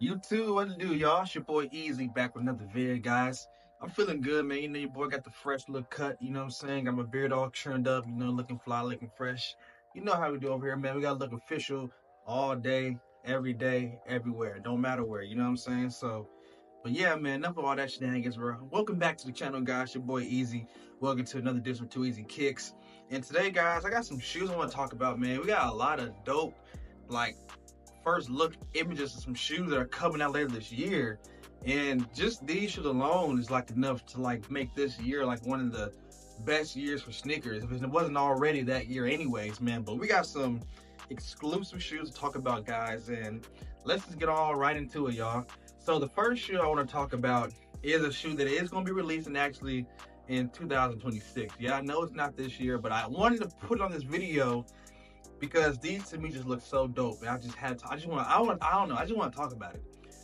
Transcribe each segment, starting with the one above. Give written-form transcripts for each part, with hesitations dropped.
You too, what to do, y'all? It's your boy Easy back with another video, guys. I'm feeling good, man. You know, your boy got the fresh look cut, you know what I'm saying? Got my beard all turned up, you know, looking fly, looking fresh. You know how we do over here, man. We gotta look official all day, everywhere. Don't matter where, you know what I'm saying? But yeah, man, enough of all that shenanigans, bro. Welcome back to the channel, guys. Your boy Easy. Welcome to another edition of Too Easy Kicks. And today, guys, I got some shoes I want to talk about, man. We got a lot of dope, like, first look images of some shoes that are coming out later this year, and just these shoes alone is like enough to like make this year like one of the best years for sneakers if it wasn't already that year anyways, man. But we got some exclusive shoes to talk about, guys, and let's just get all right into it, y'all. So the first shoe I want to talk about is a shoe that is going to be releasing actually in 2026. Yeah, I know it's not this year, but I wanted to put it on this video because these to me just look so dope. And I just want to talk about it.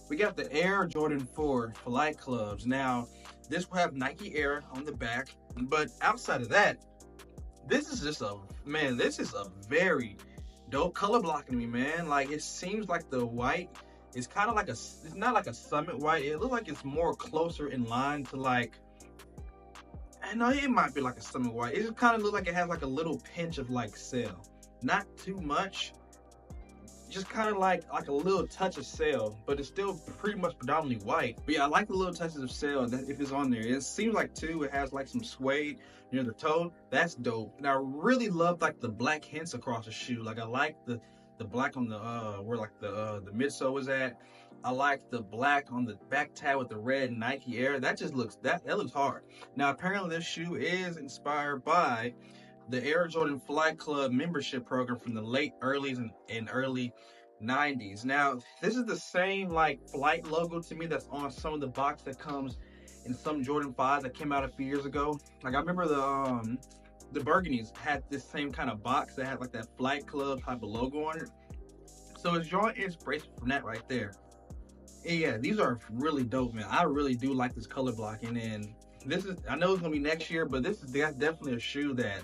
We got the Air Jordan 4 Flight Clubs. Now, this will have Nike Air on the back, but outside of that, this is a very dope color blocking to me, man. Like, it seems like the white is kind of like it's not like a summit white. It looks like it's more closer in line to like, I know it might be like a summit white. It just kind of looks like it has like a little pinch of like sail. Not too much, just kind of like a little touch of sail, but it's still pretty much predominantly white. But yeah, I like the little touches of sail that if it's on there. It seems like too it has like some suede near the toe. That's dope. And I really love like the black hints across the shoe. Like, I like the black on the where like the midsole is at. I like the black on the back tab with the red Nike Air. That just looks that looks hard. Now apparently this shoe is inspired by the Air Jordan Flight Club membership program from the late early 90s. Now, this is the same like flight logo to me that's on some of the box that comes in some Jordan 5s that came out a few years ago. Like, I remember the Burgundies had this same kind of box that had like that Flight Club type of logo on it. So it's drawing inspiration from that right there. And yeah, these are really dope, man. I really do like this color blocking, and I know it's gonna be next year, but this is definitely a shoe that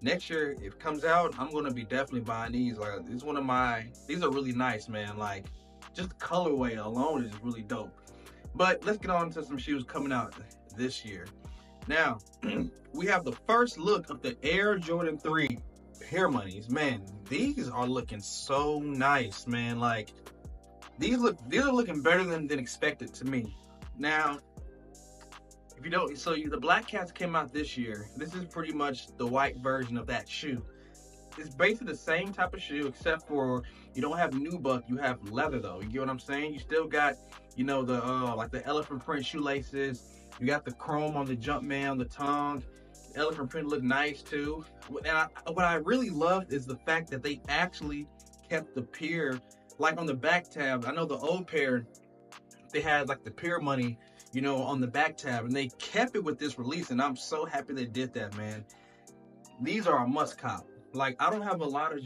next year, if it comes out, I'm gonna be definitely buying these. Like, it's these are really nice, man. Like, just the colorway alone is really dope. But let's get on to some shoes coming out this year. Now, we have the first look of the Air Jordan 3 Hair Moneys. Man, these are looking so nice, man. Like, these are looking better than expected to me. Now, if you don't, the Black Cats came out this year. This is pretty much the white version of that shoe. It's basically the same type of shoe, except for you don't have nubuck, you have leather though. You get what I'm saying? You still got, you know, the like the elephant print shoelaces. You got the chrome on the Jumpman on the tongue. The elephant print look nice too. And what I really loved is the fact that they actually kept the pier, like on the back tab. I know the old pair, they had like the pier money, you know, on the back tab, and they kept it with this release, and I'm so happy they did that, man. These are a must cop. Like, I don't have a lot of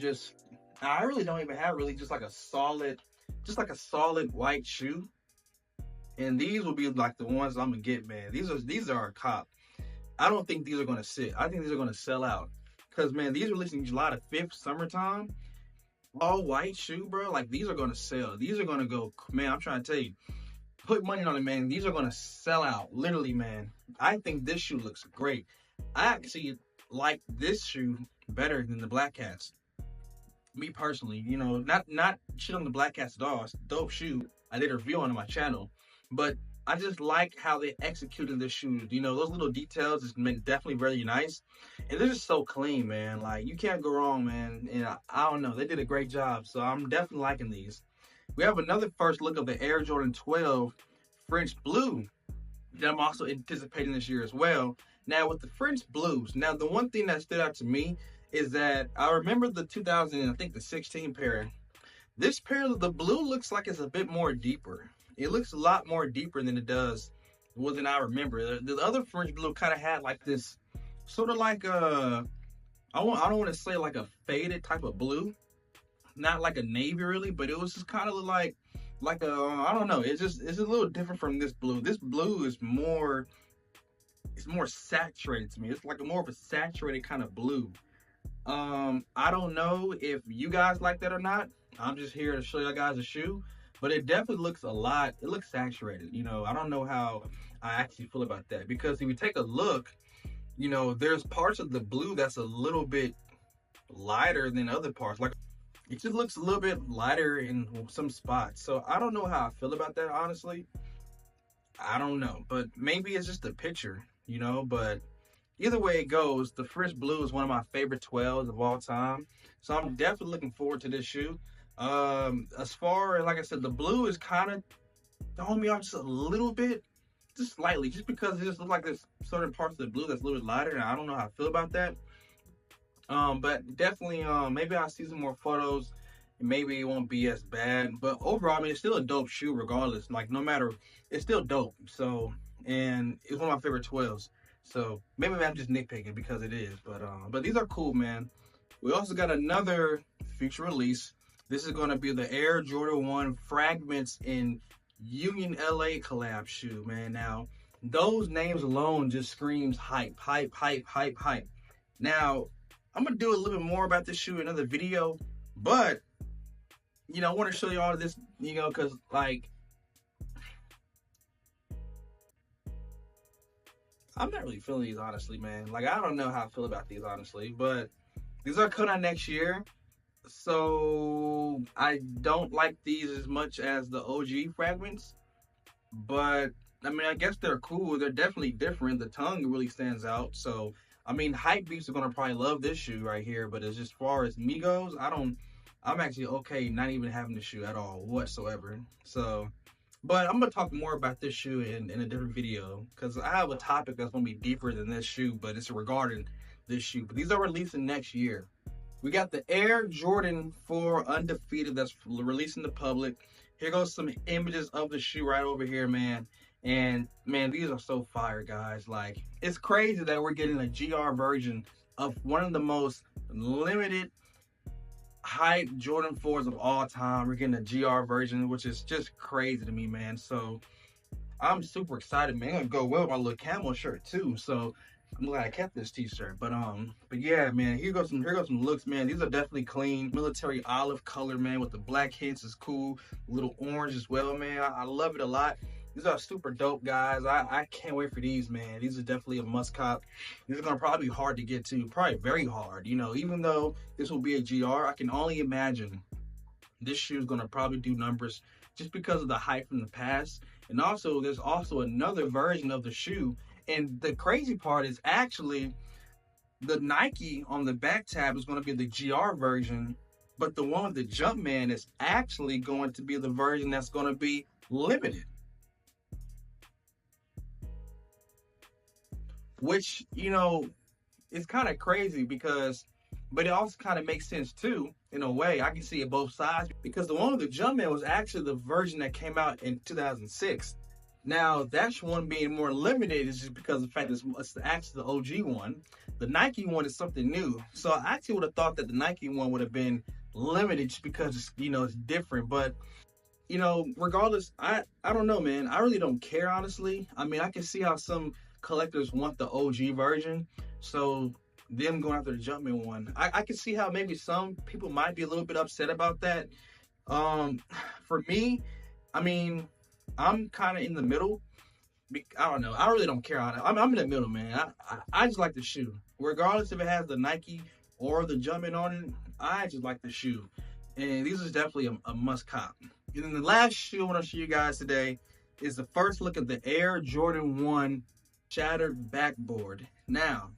I really don't even have just like a solid white shoe, and these will be like the ones I'm gonna get, man. These are a cop. I don't think these are gonna sit. I think these are gonna sell out, because man, these are releasing July the 5th, summertime. All white shoe, bro. Like, these are gonna sell. These are gonna go, man. I'm trying to tell you. Put money on it, man. These are gonna sell out, literally, man. I think this shoe looks great. I actually like this shoe better than the Black Cats. Me personally, you know, not shit on the Black Cats at all. It's a dope shoe. I did a review on my channel, but I just like how they executed this shoe. You know, those little details is definitely very nice, and they're just so clean, man. Like, you can't go wrong, man. And I don't know, they did a great job. So I'm definitely liking these. We have another first look of the Air Jordan 12 French Blue that I'm also anticipating this year as well. Now, with the French Blues, now the one thing that stood out to me is that I remember the 2016 pair. This pair, the blue looks like it's a bit more deeper. It looks a lot more deeper than it than I remember. The other French Blue kind of had like this sort of like I don't want to say like a faded type of blue. Not like a navy really, but it was just kind of like a, I don't know, it's a little different from this blue. This blue is more saturated to me. It's like more of a saturated kind of blue. I don't know if you guys like that or not. I'm just here to show you guys a shoe, but it definitely looks a lot. It looks saturated. You know, I don't know how I actually feel about that, because if you take a look, you know, there's parts of the blue that's a little bit lighter than other parts. Like, it just looks a little bit lighter in some spots. So I don't know how I feel about that, honestly. I don't know, but maybe it's just a picture, you know. But either way it goes, the Fresh Blue is one of my favorite 12s of all time. So I'm definitely looking forward to this shoe. As far as, like I said, the blue is kind of throwing me off just a little bit, just slightly, just because it just looks like there's certain parts of the blue that's a little bit lighter, and I don't know how I feel about that. But definitely, maybe I'll see some more photos, and maybe it won't be as bad. But overall, I mean, it's still a dope shoe regardless. Like, no matter, it's still dope. So, and it's one of my favorite 12s. So maybe I'm just nitpicking because it is. But these are cool, man. We also got another future release. This is going to be the Air Jordan 1 Fragments in Union LA collab shoe, man. Now, those names alone just screams hype, hype, hype, hype, hype. Now, I'm gonna do a little bit more about this shoe in another video, but you know, I want to show you all of this, you know, because like, I'm not really feeling these, honestly, man. Like, I don't know how I feel about these, honestly, but these are coming out next year, so I don't like these as much as the OG Fragments, but I mean, I guess they're cool. They're definitely different. The tongue really stands out. So, I mean, hype beasts are gonna probably love this shoe right here. But as far as me goes, I'm actually okay not even having the shoe at all whatsoever. So, but I'm gonna talk more about this shoe in a different video, because I have a topic that's gonna be deeper than this shoe, but it's regarding this shoe. But these are releasing next year. We got the Air Jordan 4 Undefeated that's releasing the public. Here goes some images of the shoe right over here, man. And man, these are so fire, guys. Like, it's crazy that we're getting a GR version of one of the most limited hype Jordan 4s of all time. We're getting a GR version, which is just crazy to me, man. So I'm super excited, man. It's gonna go well with my little camo shirt too. So I'm glad I kept this t-shirt. But yeah, man, here goes some looks, man. These are definitely clean. Military olive color, man, with the black hints is cool. A little orange as well, man. I love it a lot. These are super dope, guys. I can't wait for these, man. These are definitely a must cop. These are gonna probably be hard to get to, probably very hard. You know, even though this will be a GR, I can only imagine this shoe is gonna probably do numbers just because of the hype from the past. And also, there's also another version of the shoe. And the crazy part is actually the Nike on the back tab is going to be the GR version, but the one with the Jumpman is actually going to be the version that's going to be limited. Which, you know, is kind of crazy because, but it also kind of makes sense too, in a way. I can see it both sides, because the one with the Jumpman was actually the version that came out in 2006. Now, that one being more limited is just because of the fact that it's actually the OG one. The Nike one is something new. So I actually would have thought that the Nike one would have been limited just because it's, you know, it's different. But, you know, regardless, I don't know, man. I really don't care, honestly. I mean, I can see how some collectors want the OG version. So them going after the Jumpman one, I can see how maybe some people might be a little bit upset about that. For me, I mean, I'm kind of in the middle. I don't know. I really don't care. I'm in the middle, man. I just like the shoe. Regardless if it has the Nike or the Jumpman on it, I just like the shoe. And these is definitely a must cop. And then the last shoe I want to show you guys today is the first look at the Air Jordan 1 Shattered Backboard. Now,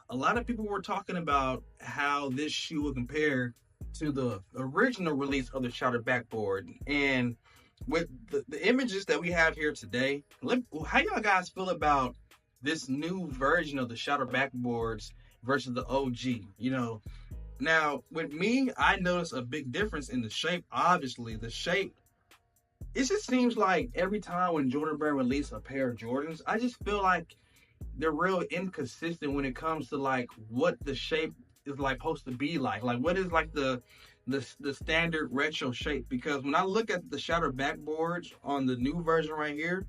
a lot of people were talking about how this shoe will compare to the original release of the Shattered Backboard. And with the images that we have here today, how y'all guys feel about this new version of the Shattered Backboards versus the OG? You know, now with me, I notice a big difference in the shape. Obviously, the shape, it just seems like every time when Jordan Brand release a pair of Jordans, I just feel like they're real inconsistent when it comes to like what the shape is like supposed to be like what is like the standard retro shape. Because when I look at the Shattered Backboards on the new version right here,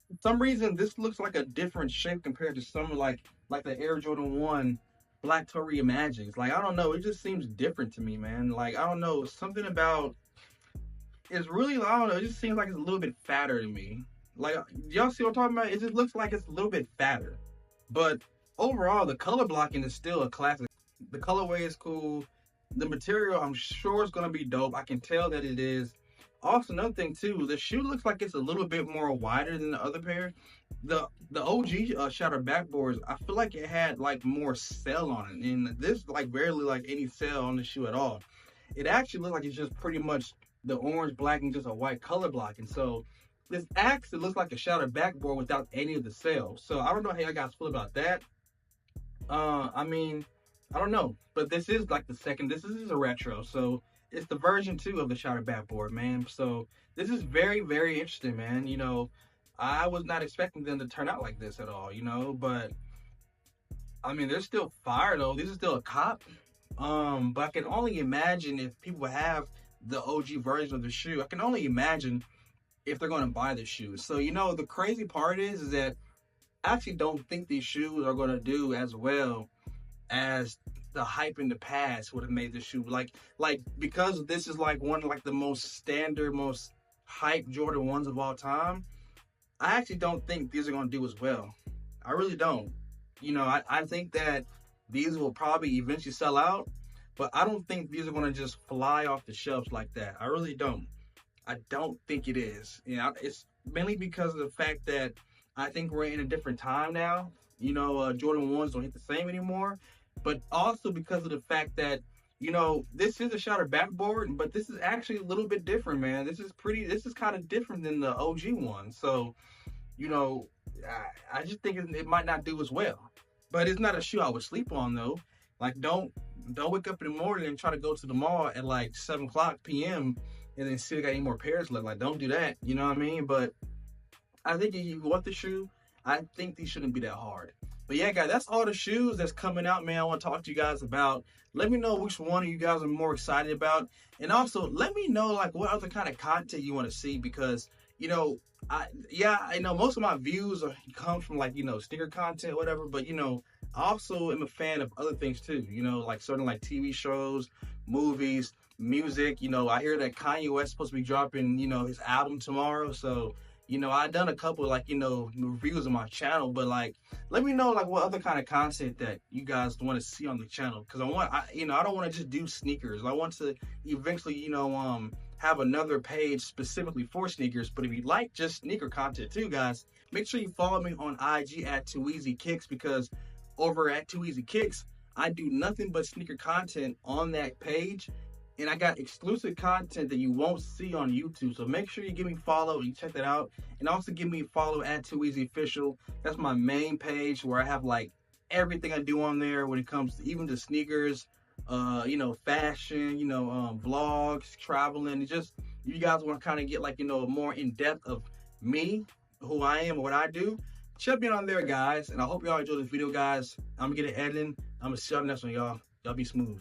for some reason this looks like a different shape compared to some like the Air Jordan 1 Black Toe Reimagines. Like, I don't know, it just seems different to me, man. Like, I don't know, something about it's really, I don't know, it just seems like it's a little bit fatter to me. Like, y'all see what I'm talking about? It just looks like it's a little bit fatter. But overall, the color blocking is still a classic. The colorway is cool. The material, I'm sure, is gonna be dope. I can tell that it is. Also, another thing too, the shoe looks like it's a little bit more wider than the other pair. The OG Shatter Backboards, I feel like it had like more cell on it, and this like barely like any cell on the shoe at all. It actually looks like it's just pretty much the orange, black, and just a white color blocking. So this actually looks like a Shatter Backboard without any of the cells. So I don't know how you guys feel about that. I mean, I don't know, but this is like the second. This is a retro, so it's the version 2 of the Shatter Backboard, man. So this is very, very interesting, man. You know, I was not expecting them to turn out like this at all, you know, but I mean, they're still fire though. This is still a cop. But I can only imagine if people have the OG version of the shoe. I can only imagine if they're going to buy the shoe. So, you know, the crazy part is that I actually don't think these shoes are going to do as well as the hype in the past would have made the shoe. Like because this is like one of like the most standard, most hype Jordan 1s of all time. I actually don't think these are going to do as well. I really don't. You know, I think that these will probably eventually sell out, but I don't think these are going to just fly off the shelves like that. I really don't. I don't think it is. You know, it's mainly because of the fact that I think we're in a different time now. You know, Jordan 1s don't hit the same anymore, but also because of the fact that, you know, this is a Shatter Backboard, but this is actually a little bit different, man. This is kind of different than the OG one. So, you know, I just think it might not do as well. But it's not a shoe I would sleep on though. Like, don't wake up in the morning and try to go to the mall at like 7:00 p.m. and then see if I got any more pairs left. Like, don't do that. You know what I mean? But I think if you want the shoe, I think these shouldn't be that hard. But yeah, guys, that's all the shoes that's coming out, man. I want to talk to you guys about. Let me know which one of you guys are more excited about. And also, let me know, like, what other kind of content you want to see. Because, you know, I know most of my views come from, like, you know, sneaker content, whatever. But, you know, I also am a fan of other things, too. You know, like certain, like, TV shows, movies, music. You know, I hear that Kanye West is supposed to be dropping, you know, his album tomorrow. So, you know, I've done a couple, like, you know, reviews on my channel, but, like, let me know, like, what other kind of content that you guys want to see on the channel, because I don't want to just do sneakers. I want to eventually, you know, have another page specifically for sneakers. But if you like just sneaker content too, guys, make sure you follow me on IG at 2EasyKicks, because over at 2EasyKicks, I do nothing but sneaker content on that page. And I got exclusive content that you won't see on YouTube. So make sure you give me a follow and check that out. And also give me a follow at 2EasyOfficial. That's my main page where I have like everything I do on there when it comes to even the sneakers, you know, fashion, you know, vlogs, traveling. It's just, you guys want to kind of get like, you know, more in depth of me, who I am, what I do. Check me on there, guys. And I hope y'all enjoy this video, guys. I'm going to get it editing. I'm going to see y'all next one, y'all. Y'all be smooth.